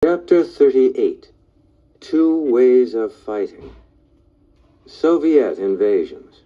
Chapter 38. Two Ways of Fighting. Soviet Invasions.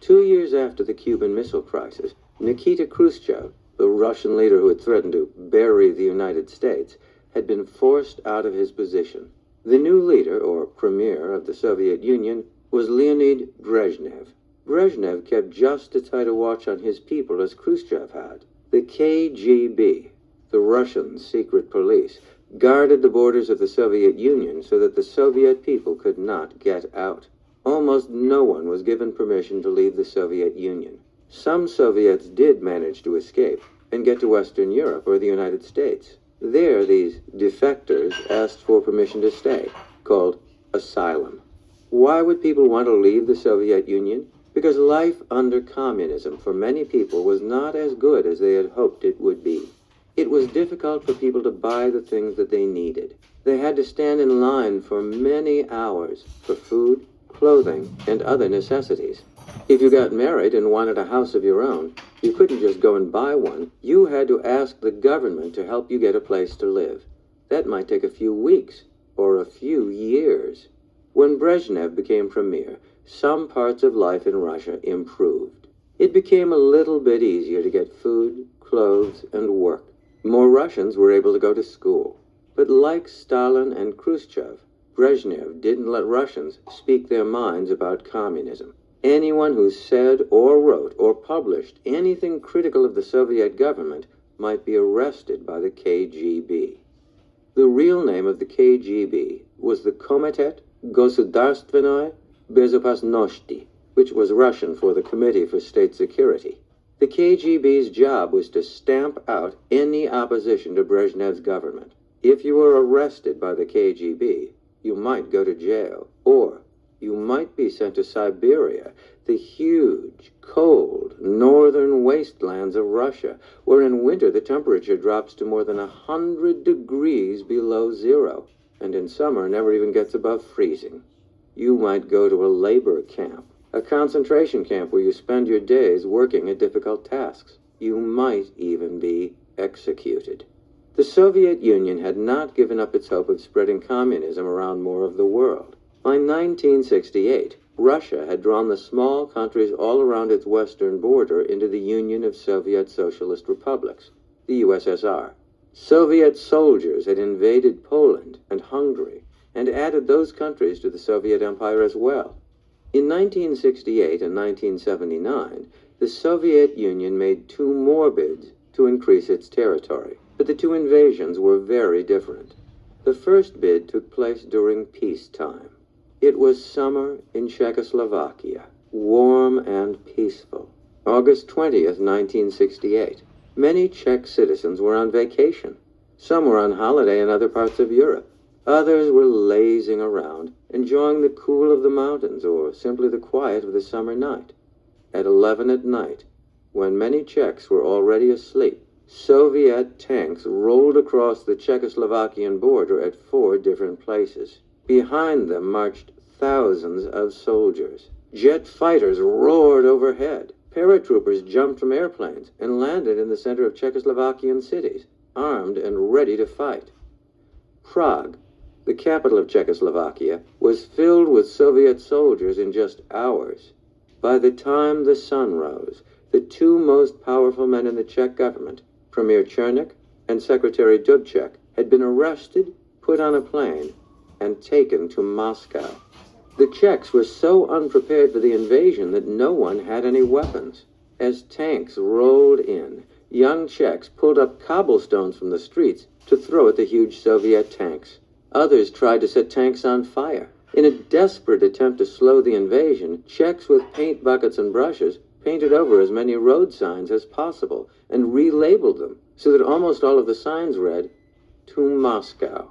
2 years after the Cuban Missile Crisis, Nikita Khrushchev, the Russian leader who had threatened to bury the United States, had been forced out of his position. The new leader, or premier, of the Soviet Union was Leonid Brezhnev. Brezhnev kept just as tight a watch on his people as Khrushchev had. The KGB, the Russian secret police, guarded the borders of the Soviet Union so that the Soviet people could not get out. Almost no one was given permission to leave the Soviet Union. Some Soviets did manage to escape and get to Western Europe or the United States. There, these defectors asked for permission to stay, called asylum. Why would people want to leave the Soviet Union? Because life under communism for many people was not as good as they had hoped it would be. It was difficult for people to buy the things that they needed. They had to stand in line for many hours for food, clothing, and other necessities. If you got married and wanted a house of your own, you couldn't just go and buy one. You had to ask the government to help you get a place to live. That might take a few weeks or a few years. When Brezhnev became premier, some parts of life in Russia improved. It became a little bit easier to get food, clothes, and work. More Russians were able to go to school. But like Stalin and Khrushchev, Brezhnev didn't let Russians speak their minds about communism. Anyone who said or wrote or published anything critical of the Soviet government might be arrested by the KGB. The real name of the KGB was the Komitet Gosudarstvennoy Bezopasnosti, which was Russian for the Committee for State Security. The KGB's job was to stamp out any opposition to Brezhnev's government. If you were arrested by the KGB, you might go to jail, or you might be sent to Siberia, the huge, cold, northern wastelands of Russia, where in winter the temperature drops to more than 100 degrees below zero, and in summer never even gets above freezing. You might go to a labor camp, a concentration camp where you spend your days working at difficult tasks. You might even be executed. The Soviet Union had not given up its hope of spreading communism around more of the world. By 1968, Russia had drawn the small countries all around its western border into the Union of Soviet Socialist Republics, the USSR. Soviet soldiers had invaded Poland and Hungary and added those countries to the Soviet Empire as well. In 1968 and 1979, the Soviet Union made 2 more bids to increase its territory, but the 2 invasions were very different. The first bid took place during peacetime. It was summer in Czechoslovakia, warm and peaceful. August 20th, 1968. Many Czech citizens were on vacation. Some were on holiday in other parts of Europe. Others were lazing around, enjoying the cool of the mountains or simply the quiet of the summer night. At 11 at night, when many Czechs were already asleep, Soviet tanks rolled across the Czechoslovakian border at 4 different places. Behind them marched thousands of soldiers. Jet fighters roared overhead. Paratroopers jumped from airplanes and landed in the center of Czechoslovakian cities, armed and ready to fight. Prague, the capital of Czechoslovakia, was filled with Soviet soldiers in just hours. By the time the sun rose, the 2 most powerful men in the Czech government, Premier Chernik and Secretary Dubček, had been arrested, put on a plane, and taken to Moscow. The Czechs were so unprepared for the invasion that no one had any weapons. As tanks rolled in, young Czechs pulled up cobblestones from the streets to throw at the huge Soviet tanks. Others tried to set tanks on fire. In a desperate attempt to slow the invasion, Czechs with paint buckets and brushes painted over as many road signs as possible and relabeled them so that almost all of the signs read, "To Moscow."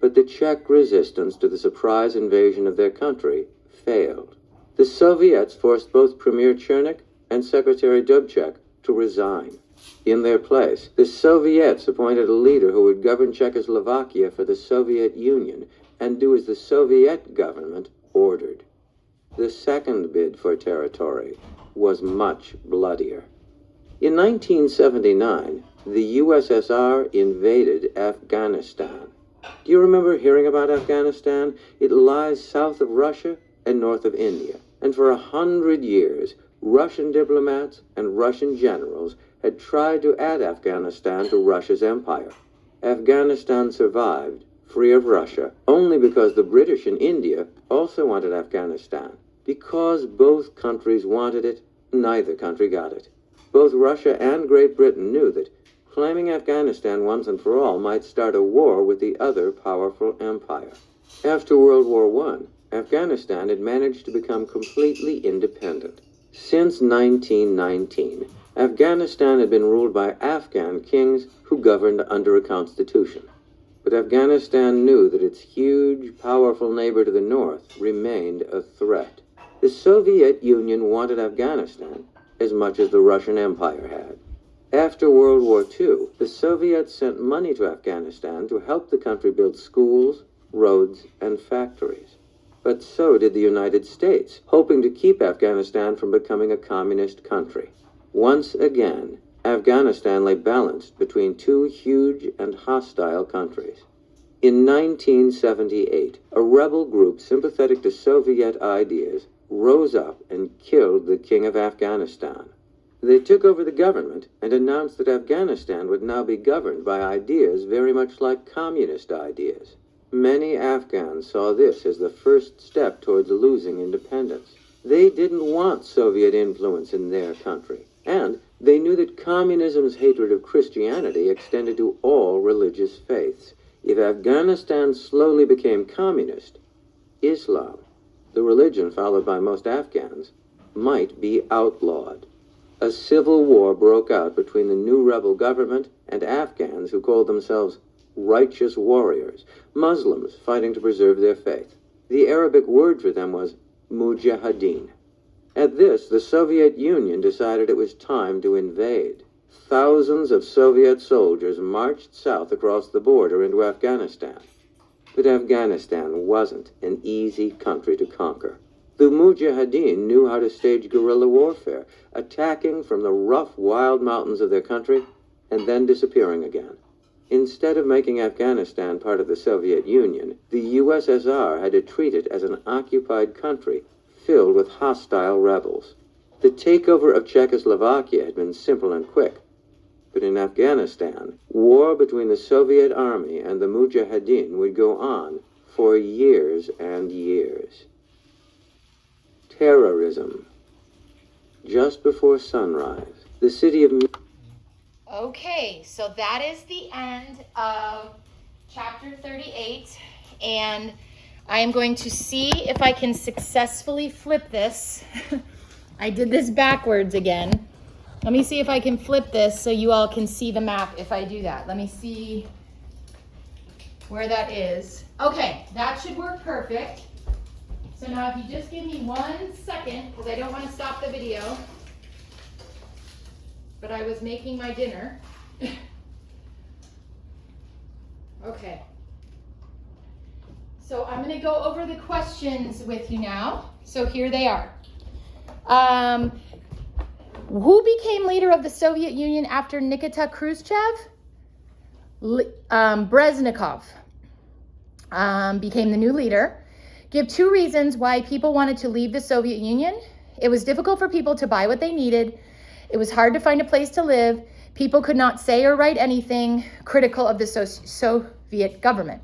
But the Czech resistance to the surprise invasion of their country failed. The Soviets forced both Premier Chernik and Secretary Dubček to resign. In their place, the Soviets appointed a leader who would govern Czechoslovakia for the Soviet Union and do as the Soviet government ordered. The second bid for territory was much bloodier. In 1979, the USSR invaded Afghanistan. Do you remember hearing about Afghanistan? It lies south of Russia and north of India. And for 100 years, Russian diplomats and Russian generals had tried to add Afghanistan to Russia's empire. Afghanistan survived, free of Russia, only because the British in India also wanted Afghanistan. Because both countries wanted it, neither country got it. Both Russia and Great Britain knew that claiming Afghanistan once and for all might start a war with the other powerful empire. After World War I, Afghanistan had managed to become completely independent. Since 1919, Afghanistan had been ruled by Afghan kings who governed under a constitution. But Afghanistan knew that its huge, powerful neighbor to the north remained a threat. The Soviet Union wanted Afghanistan as much as the Russian Empire had. After World War II, the Soviets sent money to Afghanistan to help the country build schools, roads, and factories. But so did the United States, hoping to keep Afghanistan from becoming a communist country. Once again, Afghanistan lay balanced between two huge and hostile countries. In 1978, a rebel group sympathetic to Soviet ideas rose up and killed the king of Afghanistan. They took over the government and announced that Afghanistan would now be governed by ideas very much like communist ideas. Many Afghans saw this as the first step towards losing independence. They didn't want Soviet influence in their country, and they knew that communism's hatred of Christianity extended to all religious faiths. If Afghanistan slowly became communist, Islam, the religion followed by most Afghans, might be outlawed. A civil war broke out between the new rebel government and Afghans who called themselves righteous warriors, Muslims fighting to preserve their faith. The Arabic word for them was Mujahideen. At this, the Soviet Union decided it was time to invade. Thousands of Soviet soldiers marched south across the border into Afghanistan. But Afghanistan wasn't an easy country to conquer. The Mujahideen knew how to stage guerrilla warfare, attacking from the rough, wild mountains of their country and then disappearing again. Instead of making Afghanistan part of the Soviet Union, the USSR had to treat it as an occupied country filled with hostile rebels. The takeover of Czechoslovakia had been simple and quick. But in Afghanistan, war between the Soviet army and the Mujahideen would go on for years and years. Terrorism. Just before sunrise, the city of... Okay, so that is the end of chapter 38, and I am going to see if I can successfully flip this. I did this backwards again. Let me see if I can flip this so you all can see the map if I do that. Let me see where that is. Okay, that should work perfect. So now if you just give me 1 second, because I don't want to stop the video, but I was making my dinner. Okay. So I'm going to go over the questions with you now. So here they are. Who became leader of the Soviet Union after Nikita Khrushchev? Brezhnev became the new leader. Give 2 reasons why people wanted to leave the Soviet Union. It was difficult for people to buy what they needed. It was hard to find a place to live. People could not say or write anything critical of the Soviet government.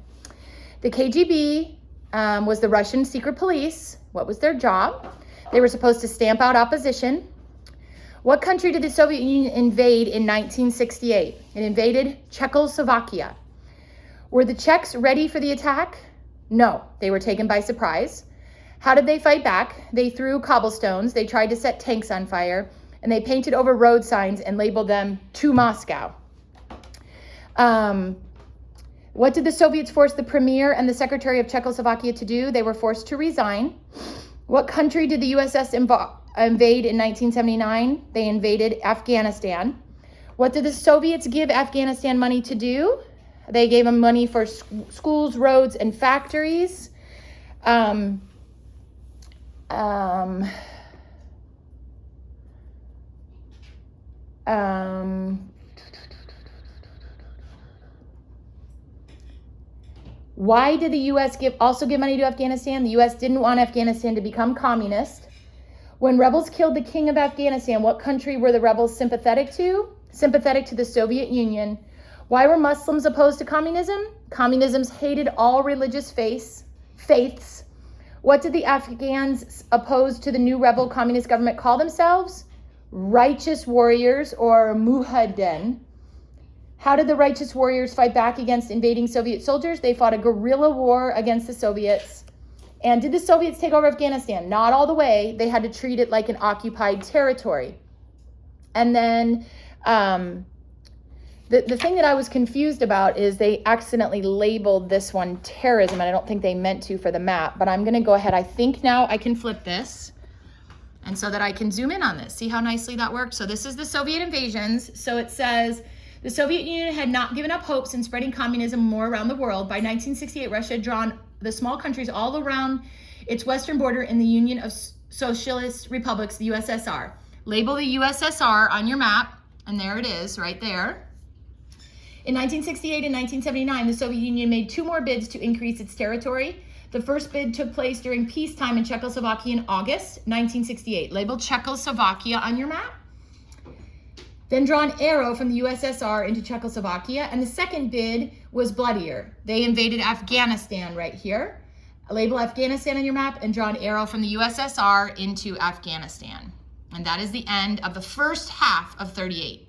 The KGB was the Russian secret police. What was their job? They were supposed to stamp out opposition. What country did the Soviet Union invade in 1968? It invaded Czechoslovakia. Were the Czechs ready for the attack? No, they were taken by surprise. How did they fight back? They threw cobblestones, they tried to set tanks on fire, and they painted over road signs and labeled them "To Moscow." What did the Soviets force the premier and the secretary of Czechoslovakia to do? They were forced to resign. What country did the USS invade in 1979? They invaded Afghanistan. What did the Soviets give Afghanistan money to do? They gave them money for schools, roads, and factories. Why did the U.S. also give money to Afghanistan? The U.S. didn't want Afghanistan to become communist. When rebels killed the king of Afghanistan, what country were the rebels sympathetic to? Sympathetic to the Soviet Union. Why were Muslims opposed to communism? Communism hated all religious faiths. What did the Afghans opposed to the new rebel communist government call themselves? Righteous warriors, or Mujahideen. How did the righteous warriors fight back against invading Soviet soldiers? They fought a guerrilla war against the Soviets. And did the Soviets take over Afghanistan? Not all the way. They had to treat it like an occupied territory. And then the thing that I was confused about is they accidentally labeled this one terrorism, and I don't think they meant to for the map. But I'm going to go ahead. I think now I can flip this, and so that I can zoom in on this. See how nicely that worked? So this is the Soviet invasions. So it says, the Soviet Union had not given up hopes in spreading communism more around the world. By 1968, Russia had drawn the small countries all around its western border in the Union of Socialist Republics, the USSR. Label the USSR on your map, and there it is, right there. In 1968 and 1979, the Soviet Union made 2 more bids to increase its territory. The first bid took place during peacetime in Czechoslovakia in August 1968. Label Czechoslovakia on your map. Then draw an arrow from the USSR into Czechoslovakia, and the second bid was bloodier. They invaded Afghanistan right here. Label Afghanistan on your map and draw an arrow from the USSR into Afghanistan. And that is the end of the first half of 38.